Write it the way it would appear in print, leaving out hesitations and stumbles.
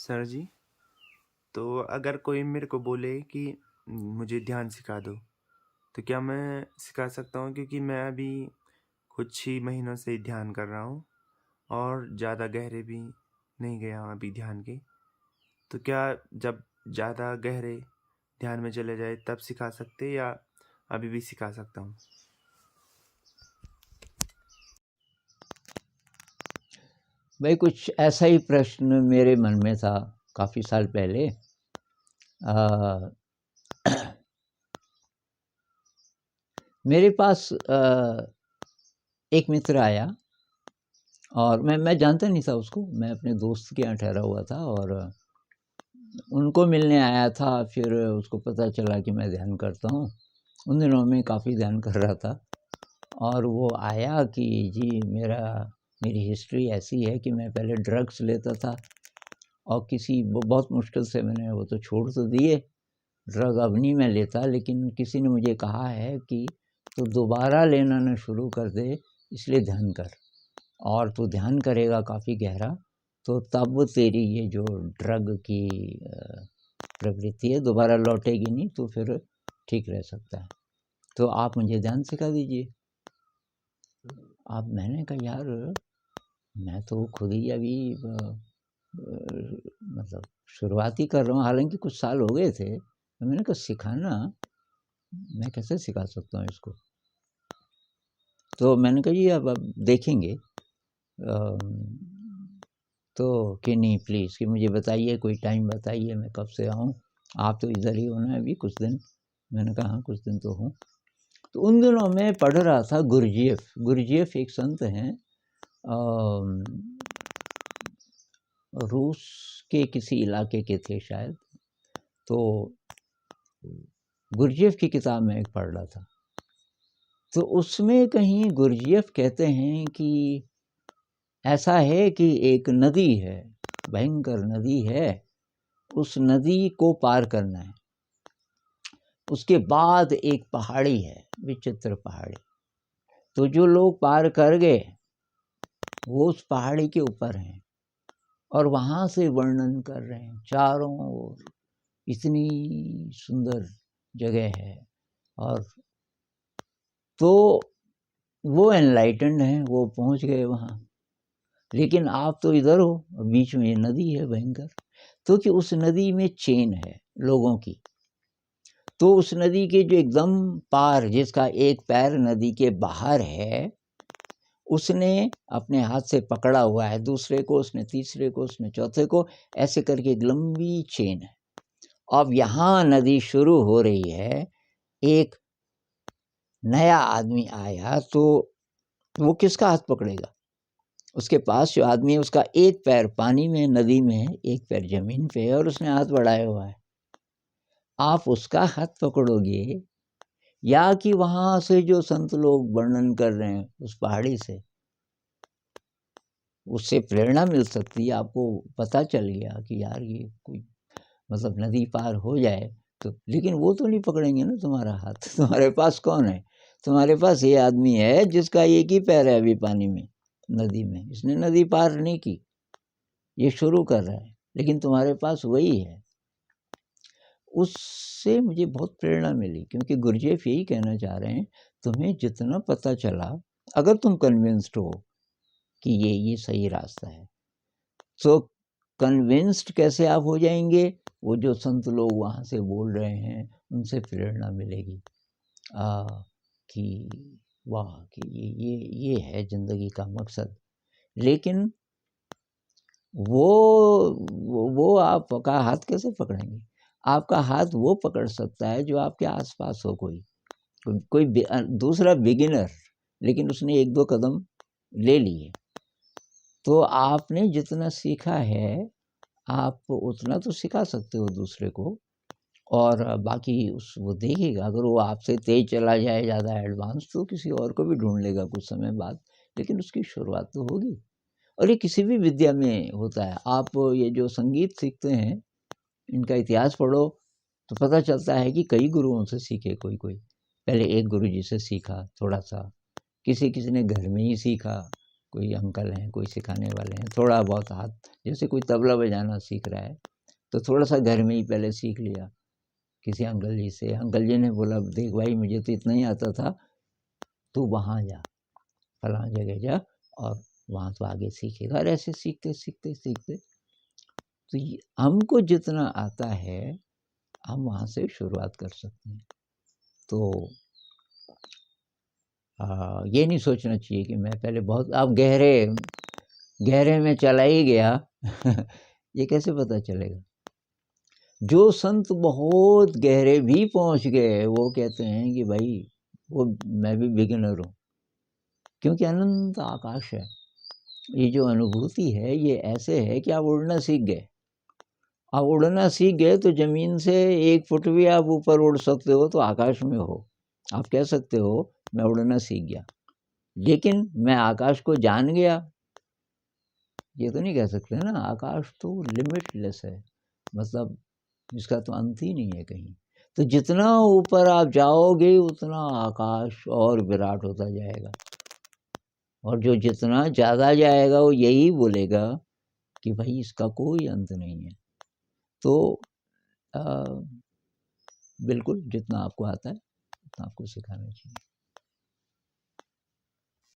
Sir जी, तो अगर कोई मेरे को बोले कि मुझे ध्यान सिखा दो, तो क्या मैं सिखा सकता हूँ? क्योंकि मैं अभी कुछ ही महीनों से ध्यान कर रहा हूँ और ज़्यादा गहरे भी नहीं गया हूँ अभी ध्यान के। तो क्या जब ज़्यादा गहरे ध्यान में चले जाए तब सिखा सकते या अभी भी सिखा सकता हूँ? भाई कुछ ऐसा ही प्रश्न मेरे मन में था काफ़ी साल पहले। आ, मेरे पास एक मित्र आया और मैं जानता नहीं था उसको। मैं अपने दोस्त के यहाँ ठहरा हुआ था और उनको मिलने आया था। फिर उसको पता चला कि मैं ध्यान करता हूँ। उन दिनों में काफ़ी ध्यान कर रहा था और वो आया कि जी मेरी हिस्ट्री ऐसी है कि मैं पहले ड्रग्स लेता था और बहुत मुश्किल से मैंने वो तो छोड़ तो दिए। ड्रग अब नहीं मैं लेता, लेकिन किसी ने मुझे कहा है कि तो दोबारा लेना न शुरू कर दे, इसलिए ध्यान कर। और तू ध्यान करेगा काफ़ी गहरा, तो तब तेरी ये जो ड्रग की प्रवृत्ति है दोबारा लौटेगी नहीं, तो फिर ठीक रह सकता है। तो आप मुझे ध्यान सिखा दीजिए। अब मैंने कहा यार, मैं तो खुद ही अभी मतलब शुरुआत ही कर रहा हूँ, हालांकि कुछ साल हो गए थे। तो मैंने कहा सिखाना, मैं कैसे सिखा सकता हूँ इसको। तो मैंने कहा जी अब देखेंगे। तो कि नहीं प्लीज़ कि मुझे बताइए, कोई टाइम बताइए, मैं कब से आऊँ। आप तो इधर ही होना है अभी कुछ दिन। मैंने कहा हाँ कुछ दिन तो हूँ। तो उन दिनों मैं पढ़ रहा था गुरजिएफ एक संत हैं, रूस के किसी इलाके के थे शायद। तो गुरजिएफ की किताब में एक पढ़ रहा था। तो उसमें कहीं गुरजिएफ कहते हैं कि ऐसा है कि एक नदी है, भयंकर नदी है, उस नदी को पार करना है। उसके बाद एक पहाड़ी है, विचित्र पहाड़ी। तो जो लोग पार कर गए वो उस पहाड़ी के ऊपर हैं और वहाँ से वर्णन कर रहे हैं चारों ओर, इतनी सुंदर जगह है। और तो वो एनलाइटेंड हैं, वो पहुँच गए वहाँ। लेकिन आप तो इधर हो, बीच में ये नदी है भयंकर। तो कि उस नदी में चेन है लोगों की। तो उस नदी के जो एकदम पार, जिसका एक पैर नदी के बाहर है, उसने अपने हाथ से पकड़ा हुआ है, दूसरे को उसने, तीसरे को उसने, चौथे को, ऐसे करके एक लंबी चेन है। अब यहाँ नदी शुरू हो रही है। एक नया आदमी आया तो वो किसका हाथ पकड़ेगा? उसके पास जो आदमी है उसका एक पैर पानी में, नदी में है, एक पैर जमीन पे है और उसने हाथ बढ़ाया हुआ है। आप उसका हाथ पकड़ोगे या कि वहाँ से जो संत लोग वर्णन कर रहे हैं उस पहाड़ी से? उससे प्रेरणा मिल सकती है। आपको पता चल गया कि यार ये कोई मतलब नदी पार हो जाए तो, लेकिन वो तो नहीं पकड़ेंगे ना तुम्हारा हाथ। तुम्हारे पास कौन है? तुम्हारे पास ये आदमी है जिसका एक ही पैर है अभी पानी में, नदी में। इसने नदी पार नहीं की, ये शुरू कर रहा है, लेकिन तुम्हारे पास वही है। उससे मुझे बहुत प्रेरणा मिली, क्योंकि गुरजेफ यही कहना चाह रहे हैं, तुम्हें जितना पता चला, अगर तुम कन्विंस्ड हो कि ये सही रास्ता है, तो कन्विंस्ड कैसे आप हो जाएंगे? वो जो संत लोग वहाँ से बोल रहे हैं उनसे प्रेरणा मिलेगी कि वाह, कि ये है ज़िंदगी का मकसद। लेकिन वो आपका हाथ कैसे पकड़ेंगे? आपका हाथ वो पकड़ सकता है जो आपके आसपास हो। कोई दूसरा बिगिनर, लेकिन उसने एक दो कदम ले लिए। तो आपने जितना सीखा है, आप उतना तो सिखा सकते हो दूसरे को। और बाकी वो देखेगा। अगर वो आपसे तेज चला जाए, ज़्यादा एडवांस, तो किसी और को भी ढूंढ लेगा कुछ समय बाद, लेकिन उसकी शुरुआत तो होगी। और ये किसी भी विद्या में होता है। आप ये जो संगीत सीखते हैं, इनका इतिहास पढ़ो तो पता चलता है कि कई गुरुओं से सीखे। कोई पहले एक गुरु जी से सीखा थोड़ा सा, किसी ने घर में ही सीखा, कोई अंकल हैं, कोई सिखाने वाले हैं, थोड़ा बहुत हाथ, जैसे कोई तबला बजाना सीख रहा है तो थोड़ा सा घर में ही पहले सीख लिया किसी अंकल जी से। अंकल जी ने बोला देख भाई मुझे तो इतना ही आता था, तू वहाँ जा, फलां जगह जा और वहाँ तो आगे सीखेगा। और ऐसे सीखते सीखते सीखते तो हमको जितना आता है हम वहाँ से शुरुआत कर सकते हैं। तो ये नहीं सोचना चाहिए कि मैं पहले बहुत अब गहरे में चला ही गया ये कैसे पता चलेगा? जो संत बहुत गहरे भी पहुंच गए वो कहते हैं कि भाई वो मैं भी बिगिनर हूँ, क्योंकि अनंत आकाश है। ये जो अनुभूति है ये ऐसे है कि आप उड़ना सीख गए। आप उड़ना सीख गए तो ज़मीन से 1 फुट भी आप ऊपर उड़ सकते हो तो आकाश में हो। आप कह सकते हो मैं उड़ना सीख गया, लेकिन मैं आकाश को जान गया ये तो नहीं कह सकते ना। आकाश तो लिमिटलेस है, मतलब इसका तो अंत ही नहीं है कहीं। तो जितना ऊपर आप जाओगे उतना आकाश और विराट होता जाएगा, और जो जितना ज़्यादा जाएगा वो यही बोलेगा कि भाई इसका कोई अंत नहीं है। तो बिल्कुल जितना आपको आता है उतना आपको सिखाना चाहिए।